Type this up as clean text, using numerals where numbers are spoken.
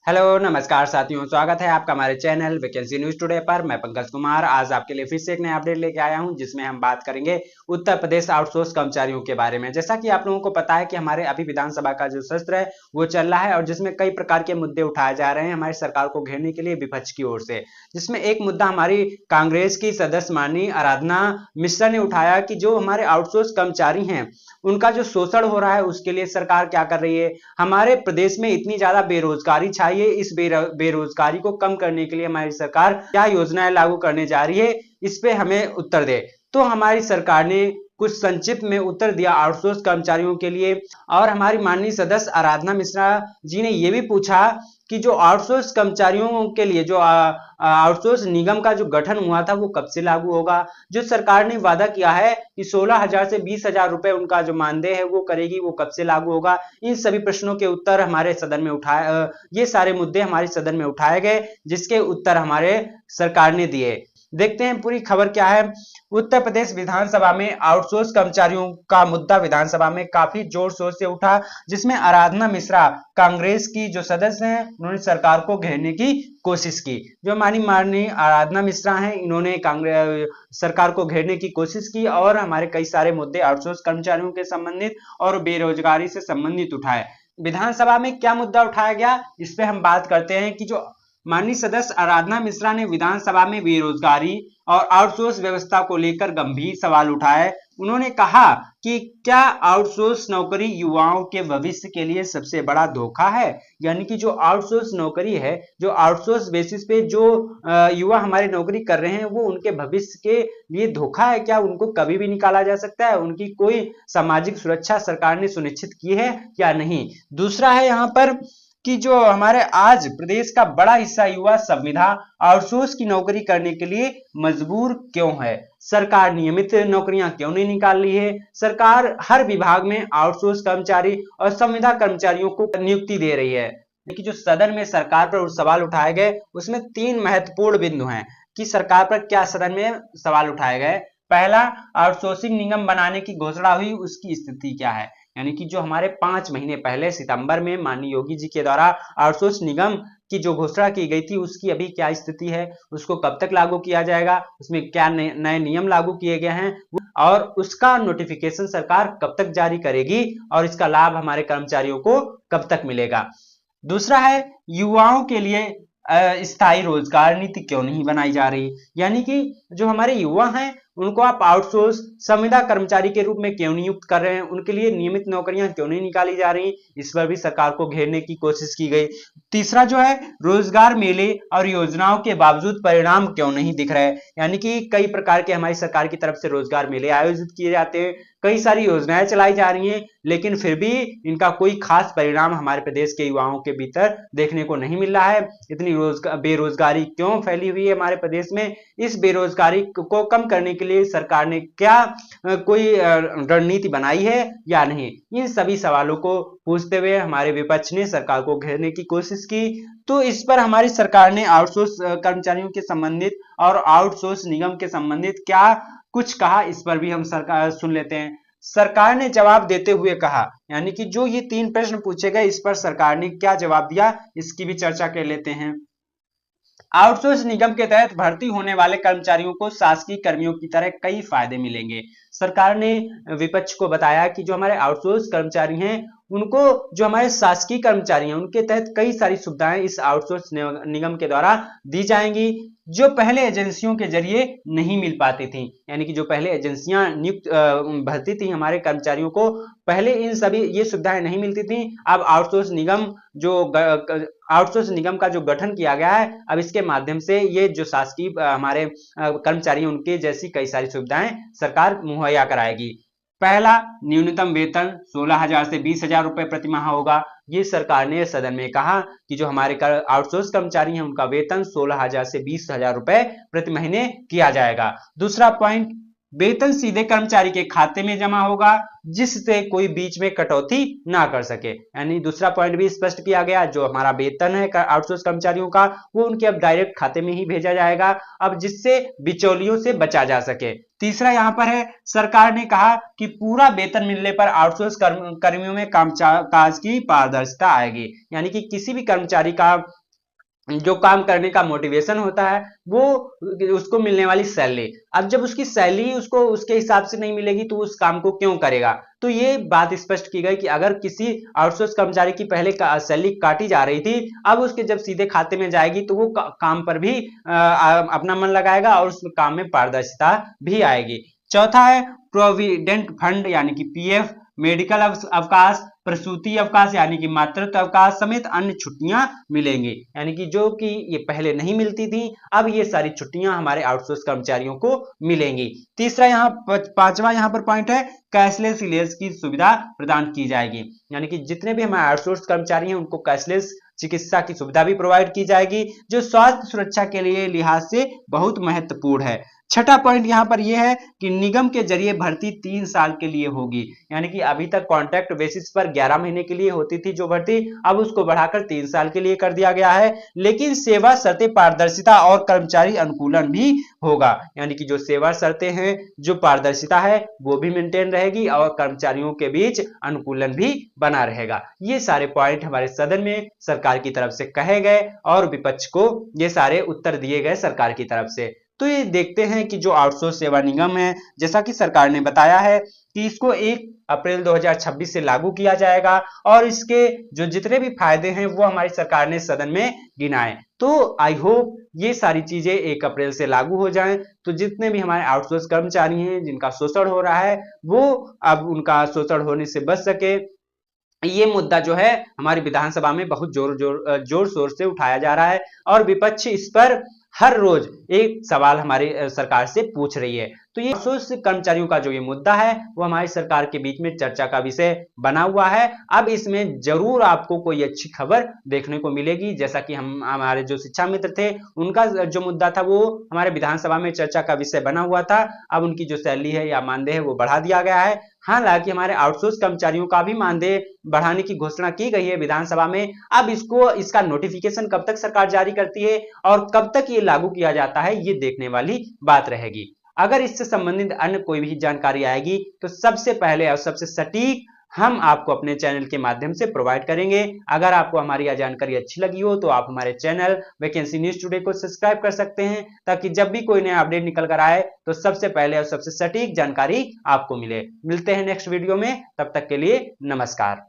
Hello नमस्कार साथियों, स्वागत है आपका हमारे चैनल वैकेंसी न्यूज टुडे पर। मैं पंकज कुमार आज आपके लिए फिर से एक नया अपडेट लेके आया हूं, जिसमें हम बात करेंगे उत्तर प्रदेश आउटसोर्स कर्मचारियों के बारे में। जैसा कि आप लोगों को पता है कि हमारे अभी विधानसभा का जो सत्र है वो चल रहा है और जिसमें कई प्रकार के मुद्दे उठाए जा रहे हैं हमारी सरकार को घेरने के लिए विपक्ष की ओर से। जिसमें एक मुद्दा हमारी कांग्रेस की सदस्य माननीय आराधना मिश्रा ने उठाया कि जो हमारे आउटसोर्स कर्मचारी हैं उनका जो शोषण हो रहा है उसके लिए सरकार क्या कर रही है। हमारे प्रदेश में इतनी ज्यादा बेरोजगारी छाई है, इस बेरोजगारी को कम करने के लिए हमारी सरकार क्या योजनाएं लागू करने जा रही है, इस पे हमें उत्तर दे। तो हमारी सरकार ने कुछ संक्षिप्त में उत्तर दिया आउटसोर्स कर्मचारियों के लिए। और हमारी माननीय सदस्य आराधना मिश्रा जी ने यह भी पूछा कि जो आउटसोर्स कर्मचारियों के लिए जो आउटसोर्स निगम का जो गठन हुआ था वो कब से लागू होगा। जो सरकार ने वादा किया है कि 16,000 से 20,000 रुपए उनका जो मानदेय है वो करेगी, वो कब से लागू होगा। इन सभी प्रश्नों के उत्तर हमारे सदन में उठाए, ये सारे मुद्दे हमारे सदन में उठाए गए, जिसके उत्तर हमारे सरकार ने दिए। देखते हैं पूरी खबर क्या है। उत्तर प्रदेश विधानसभा में आउटसोर्स कर्मचारियों का मुद्दा विधानसभा में काफी जोर शोर से उठा, जिसमें आराधना मिश्रा कांग्रेस की जो सदस्य हैं उन्होंने सरकार को घेरने की कोशिश की। जो हमारी माननीय आराधना मिश्रा हैं इन्होंने कांग्रेस सरकार को घेरने की कोशिश की और हमारे कई सारे मुद्दे आउटसोर्स कर्मचारियों के संबंधित और बेरोजगारी से संबंधित उठाए। विधानसभा में क्या मुद्दा उठाया गया इस पे हम बात करते हैं कि जो माननीय सदस्य आराधना मिश्रा ने विधानसभा में बेरोजगारी और आउटसोर्स व्यवस्था को लेकर गंभीर सवाल उठाए। उन्होंने कहा कि क्या आउटसोर्स नौकरी युवाओं के भविष्य के लिए सबसे बड़ा धोखा है। यानी कि जो आउटसोर्स नौकरी है, जो आउटसोर्स बेसिस पे जो युवा हमारे नौकरी कर रहे हैं वो उनके भविष्य के लिए धोखा है क्या, उनको कभी भी निकाला जा सकता है, उनकी कोई सामाजिक सुरक्षा सरकार ने सुनिश्चित की है या नहीं। दूसरा है यहाँ पर कि जो हमारे आज प्रदेश का बड़ा हिस्सा युवा संविदा आउटसोर्स की नौकरी करने के लिए मजबूर क्यों है। सरकार नियमित नौकरियां क्यों नहीं निकाल रही है। सरकार हर विभाग में आउटसोर्स कर्मचारी और संविदा कर्मचारियों को नियुक्ति दे रही है। कि जो सदन में सरकार पर सवाल उठाए गए उसमें 3 महत्वपूर्ण बिंदु हैं कि सरकार पर क्या सदन में सवाल उठाए गए। पहला, आउटसोर्सिंग निगम बनाने की घोषणा हुई उसकी स्थिति क्या है। यानी कि जो हमारे 5 महीने पहले सितंबर में माननीय योगी जी के द्वारा आउटसोर्स निगम की जो घोषणा की गई थी उसकी अभी क्या स्थिति है, उसको कब तक लागू किया जाएगा, उसमें क्या नए नियम लागू किए गए हैं और उसका नोटिफिकेशन सरकार कब तक जारी करेगी और इसका लाभ हमारे कर्मचारियों को कब तक मिलेगा। दूसरा है युवाओं के लिए स्थायी रोजगार नीति क्यों नहीं बनाई जा रही। यानी कि जो हमारे युवा हैं उनको आप आउटसोर्स संविदा कर्मचारी के रूप में क्यों नियुक्त कर रहे हैं, उनके लिए नियमित नौकरियां क्यों नहीं निकाली जा रही, इस पर भी सरकार को घेरने की कोशिश की गई। तीसरा जो है रोजगार मेले और योजनाओं के बावजूद परिणाम क्यों नहीं दिख रहे। यानी कि कई प्रकार के हमारी सरकार की तरफ से रोजगार मेले आयोजित किए जाते हैं, कई सारी योजनाएं चलाई जा रही हैं, लेकिन फिर भी इनका कोई खास परिणाम हमारे प्रदेश के युवाओं के भीतर देखने को नहीं मिल रहा है। इतनी बेरोजगारी क्यों फैली हुई है हमारे प्रदेश में, इस बेरोजगारी को कम करने के लिए सरकार ने क्या कोई रणनीति बनाई है या नहीं। इन सभी सवालों को पूछते हुए हमारे विपक्ष ने सरकार को घेरने की कोशिश की। तो इस पर हमारी सरकार ने आउटसोर्स कर्मचारियों के संबंधित और आउटसोर्स निगम के संबंधित क्या कुछ कहा, इस पर भी हम सरकार सुन लेते हैं। सरकार ने जवाब देते हुए कहा, यानी कि जो ये 3 प्रश्न पूछे गए इस पर सरकार ने क्या जवाब दिया इसकी भी चर्चा कर लेते हैं। आउटसोर्स निगम के तहत भर्ती होने वाले कर्मचारियों को शासकीय कर्मियों की तरह कई फायदे मिलेंगे। सरकार ने विपक्ष को बताया कि जो हमारे आउटसोर्स कर्मचारी हैं उनको जो हमारे शासकीय कर्मचारी हैं उनके तहत कई सारी सुविधाएं इस आउटसोर्स निगम के द्वारा दी जाएंगी जो पहले एजेंसियों के जरिए नहीं मिल पाती थी। यानी कि जो पहले एजेंसियां नियुक्त भरती थी हमारे कर्मचारियों को, पहले इन सभी ये सुविधाएं नहीं मिलती थी। अब आउटसोर्स निगम का जो गठन किया गया है, अब इसके माध्यम से ये जो शासकीय हमारे कर्मचारी उनके जैसी कई सारी सुविधाएं सरकार मुहैया कराएगी। पहला, न्यूनतम वेतन 16,000 से 20,000 रुपए प्रति माह होगा। ये सरकार ने सदन में कहा कि जो हमारे आउटसोर्स कर्मचारी हैं उनका वेतन 16,000 से 20,000 रुपए प्रति महीने किया जाएगा। दूसरा पॉइंट, वेतन सीधे कर्मचारी के खाते में जमा होगा, जिससे कोई बीच में कटौती ना कर सके। यानी दूसरा पॉइंट भी स्पष्ट किया गया, जो हमारा वेतन है आउटसोर्स कर्मचारियों का वो उनके अब डायरेक्ट खाते में ही भेजा जाएगा, अब जिससे बिचौलियों से बचा जा सके। तीसरा यहां पर है, सरकार ने कहा कि पूरा वेतन मिलने पर आउटसोर्स कर्मियों में कामकाज की पारदर्शिता आएगी। यानी कि किसी भी कर्मचारी का जो काम करने का मोटिवेशन होता है वो उसको मिलने वाली सैलरी, अब जब उसकी सैलरी उसको उसके हिसाब से नहीं मिलेगी तो उस काम को क्यों करेगा। तो ये बात स्पष्ट की गई कि अगर किसी आउटसोर्स कर्मचारी की पहले सैलरी काटी जा रही थी, अब उसके जब सीधे खाते में जाएगी तो वो काम पर भी अपना मन लगाएगा और उस काम में पारदर्शिता भी आएगी। चौथा है प्रोविडेंट फंड यानी कि पीएफ, मेडिकल अवकाश, प्रसूति अवकाश यानी कि मातृत्व अवकाश समेत अन्य छुट्टियां मिलेंगी। यानी कि जो कि ये पहले नहीं मिलती थी, अब ये सारी छुट्टियां हमारे आउटसोर्स कर्मचारियों को मिलेंगी। तीसरा यहाँ पांचवा यहाँ पर पॉइंट है, कैशलेस इलाज की सुविधा प्रदान की जाएगी। यानी कि जितने भी हमारे आउटसोर्स कर्मचारी हैं उनको कैशलेस चिकित्सा की सुविधा भी प्रोवाइड की जाएगी, जो स्वास्थ्य सुरक्षा के लिए लिहाज से बहुत महत्वपूर्ण है। छठा पॉइंट यहाँ पर यह है कि निगम के जरिए भर्ती 3 साल के लिए होगी। यानी कि अभी तक कॉन्ट्रैक्ट बेसिस पर 11 महीने के लिए होती थी जो भर्ती, अब उसको बढ़ाकर 3 साल के लिए कर दिया गया है। लेकिन सेवा शर्तें, पारदर्शिता और कर्मचारी अनुकूलन भी होगा। यानी कि जो सेवा शर्तें हैं, जो पारदर्शिता है वो भी मेंटेन रहेगी और कर्मचारियों के बीच अनुकूलन भी बना रहेगा। ये सारे पॉइंट हमारे सदन में सरकार की तरफ से कहे गए और विपक्ष को ये सारे उत्तर दिए गए सरकार की तरफ से। तो ये देखते हैं कि जो आउटसोर्स सेवा निगम है, जैसा कि सरकार ने बताया है कि इसको 1 अप्रैल 2026 से लागू किया जाएगा और इसके जो जितने भी फायदे हैं वो हमारी सरकार ने सदन में गिनाए। तो आई होप ये सारी चीजें 1 अप्रैल से लागू हो जाएं, तो जितने भी हमारे आउटसोर्स कर्मचारी हैं जिनका शोषण हो रहा है वो अब उनका शोषण होने से बच सके। ये मुद्दा जो है हमारी विधानसभा में बहुत जोर शोर से उठाया जा रहा है और विपक्ष इस पर हर रोज एक सवाल हमारी सरकार से पूछ रही है। तो ये आउटसोर्स कर्मचारियों का जो ये मुद्दा है वो हमारी सरकार के बीच में चर्चा का विषय बना हुआ है। अब इसमें जरूर आपको कोई अच्छी खबर देखने को मिलेगी, जैसा कि हमारे जो शिक्षा मित्र थे उनका जो मुद्दा था वो हमारे विधानसभा में चर्चा का विषय बना हुआ था। अब उनकी जो सैलरी है या मानदेय है वो बढ़ा दिया गया है। हालांकि हमारे आउटसोर्स कर्मचारियों का भी मानदेय बढ़ाने की घोषणा की गई है विधानसभा में। अब इसका नोटिफिकेशन कब तक सरकार जारी करती है और कब तक ये लागू किया जाता है, ये देखने वाली बात रहेगी। अगर इससे संबंधित अन्य कोई भी जानकारी आएगी तो सबसे पहले और सबसे सटीक हम आपको अपने चैनल के माध्यम से प्रोवाइड करेंगे। अगर आपको हमारी यह जानकारी अच्छी लगी हो तो आप हमारे चैनल वैकेंसी न्यूज टुडे को सब्सक्राइब कर सकते हैं, ताकि जब भी कोई नया अपडेट निकल कर आए तो सबसे पहले और सबसे सटीक जानकारी आपको मिले। मिलते हैं नेक्स्ट वीडियो में, तब तक के लिए नमस्कार।